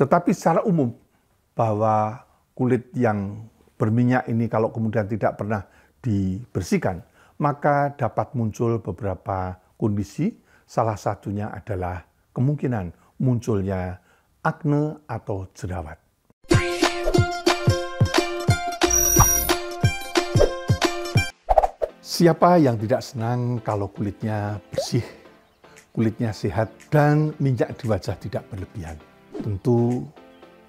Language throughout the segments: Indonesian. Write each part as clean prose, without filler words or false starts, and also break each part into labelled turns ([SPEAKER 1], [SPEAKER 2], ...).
[SPEAKER 1] Tetapi secara umum bahwa kulit yang berminyak ini kalau kemudian tidak pernah dibersihkan, maka dapat muncul beberapa kondisi, salah satunya adalah kemungkinan munculnya akne atau jerawat. Siapa yang tidak senang kalau kulitnya bersih, kulitnya sehat, dan minyak di wajah tidak berlebihan? Tentu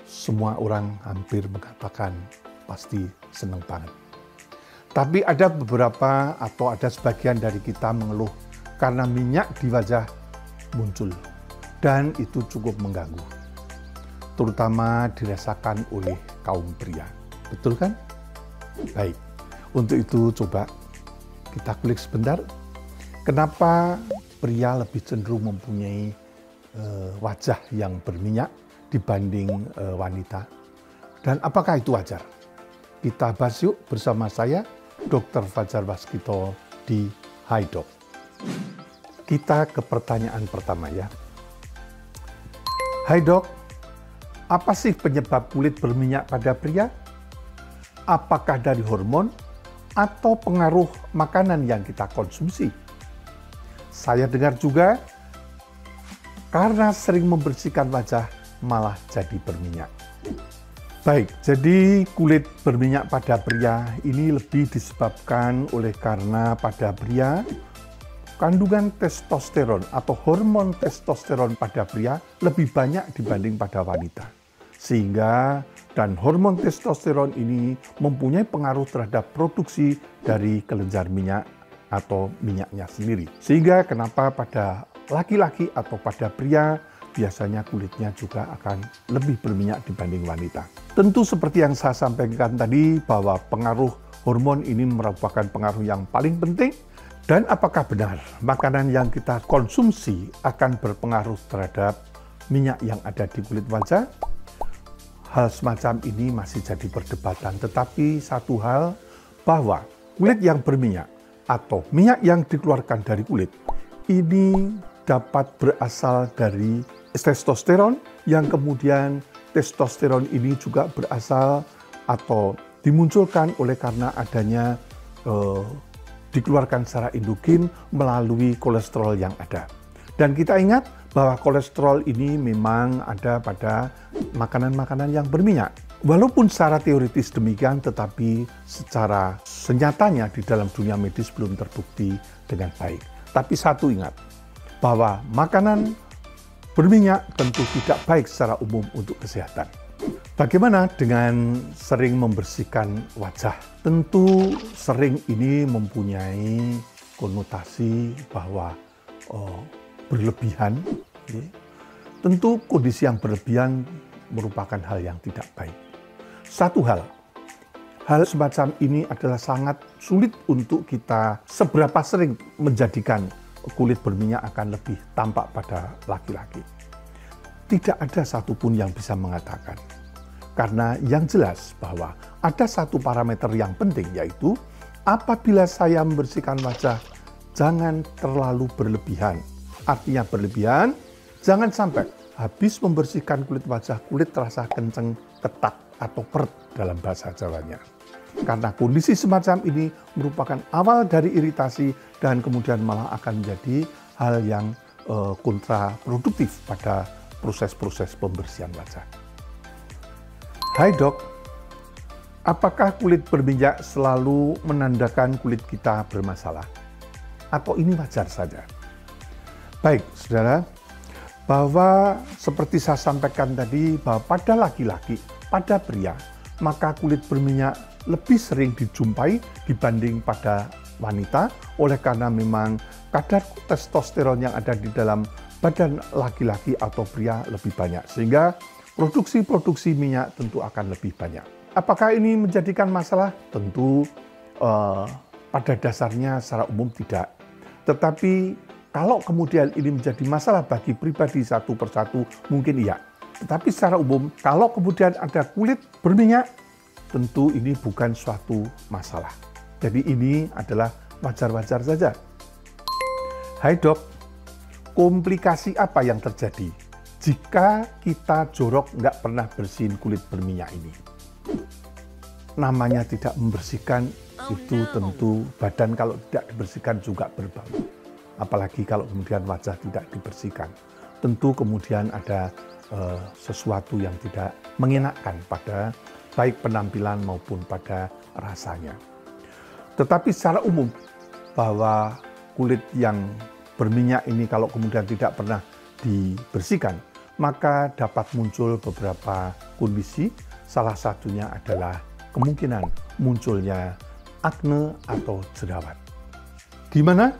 [SPEAKER 1] semua orang hampir mengatakan pasti senang banget. Tapi ada beberapa atau ada sebagian dari kita mengeluh karena minyak di wajah muncul dan itu cukup mengganggu. Terutama dirasakan oleh kaum pria. Betul kan? Baik, untuk itu coba kita kulik sebentar. Kenapa pria lebih cenderung mempunyai wajah yang berminyak dibanding wanita? Dan apakah itu wajar? Kita bahas yuk bersama saya, Dr. Fajar Waskito di HiDoc. Kita ke pertanyaan pertama ya. Hai dok, apa sih penyebab kulit berminyak pada pria? Apakah dari hormon atau pengaruh makanan yang kita konsumsi? Saya dengar juga karena sering membersihkan wajah malah jadi berminyak. Baik, jadi kulit berminyak pada pria ini lebih disebabkan oleh karena pada pria kandungan testosteron atau hormon testosteron pada pria lebih banyak dibanding pada wanita. Sehingga dan hormon testosteron ini mempunyai pengaruh terhadap produksi dari kelenjar minyak atau minyaknya sendiri. Sehingga kenapa pada laki-laki atau pada pria biasanya kulitnya juga akan lebih berminyak dibanding wanita. Tentu seperti yang saya sampaikan tadi bahwa pengaruh hormon ini merupakan pengaruh yang paling penting. Dan apakah benar makanan yang kita konsumsi akan berpengaruh terhadap minyak yang ada di kulit wajah? Hal semacam ini masih jadi perdebatan, tetapi satu hal bahwa kulit yang berminyak atau minyak yang dikeluarkan dari kulit ini dapat berasal dari testosteron yang kemudian testosteron ini juga berasal atau dimunculkan oleh karena adanya dikeluarkan secara endogen melalui kolesterol yang ada. Dan kita ingat bahwa kolesterol ini memang ada pada makanan-makanan yang berminyak. Walaupun secara teoritis demikian, tetapi secara senyatanya di dalam dunia medis belum terbukti dengan baik. Tapi satu ingat, bahwa makanan berminyak tentu tidak baik secara umum untuk kesehatan. Bagaimana dengan sering membersihkan wajah? Tentu sering ini mempunyai konotasi bahwa berlebihan. Tentu kondisi yang berlebihan merupakan hal yang tidak baik. Satu hal semacam ini adalah sangat sulit untuk kita seberapa sering menjadikan kulit berminyak akan lebih tampak pada laki-laki. Tidak ada satupun yang bisa mengatakan. Karena yang jelas bahwa ada satu parameter yang penting, yaitu apabila saya membersihkan wajah, jangan terlalu berlebihan. Artinya berlebihan, jangan sampai habis membersihkan kulit wajah, kulit terasa kenceng, ketat, atau peret dalam bahasa Jawanya. Karena kondisi semacam ini merupakan awal dari iritasi dan kemudian malah akan menjadi hal yang kontraproduktif pada proses-proses pembersihan wajah. Hai dok, apakah kulit berminyak selalu menandakan kulit kita bermasalah? Atau ini wajar saja? Baik, saudara, bahwa seperti saya sampaikan tadi, bahwa pada laki-laki, pada pria, maka kulit berminyak lebih sering dijumpai dibanding pada wanita, oleh karena memang kadar testosteron yang ada di dalam badan laki-laki atau pria lebih banyak, sehingga produksi minyak tentu akan lebih banyak. Apakah ini menjadikan masalah? Tentu pada dasarnya secara umum tidak. Tetapi kalau kemudian ini menjadi masalah bagi pribadi satu persatu, mungkin iya. Tetapi secara umum, kalau kemudian ada kulit berminyak, tentu ini bukan suatu masalah. Jadi ini adalah wajar-wajar saja. Hai dok, komplikasi apa yang terjadi Jika kita jorok nggak pernah bersihin kulit berminyak ini, namanya tidak membersihkan, itu tentu badan kalau tidak dibersihkan juga berbau. Apalagi kalau kemudian wajah tidak dibersihkan. Tentu kemudian ada sesuatu yang tidak mengenakan pada baik penampilan maupun pada rasanya. Tetapi secara umum bahwa kulit yang berminyak ini kalau kemudian tidak pernah dibersihkan, maka dapat muncul beberapa kondisi, salah satunya adalah kemungkinan munculnya akne atau jerawat. Gimana?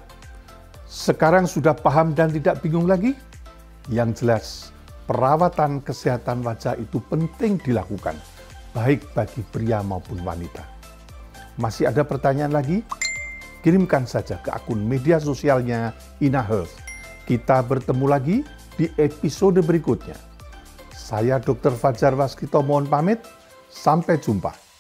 [SPEAKER 1] Sekarang sudah paham dan tidak bingung lagi? Yang jelas, perawatan kesehatan wajah itu penting dilakukan, baik bagi pria maupun wanita. Masih ada pertanyaan lagi? Kirimkan saja ke akun media sosialnya Ina Health. Kita bertemu lagi di episode berikutnya. Saya Dr. Fajar Waskito mohon pamit, sampai jumpa.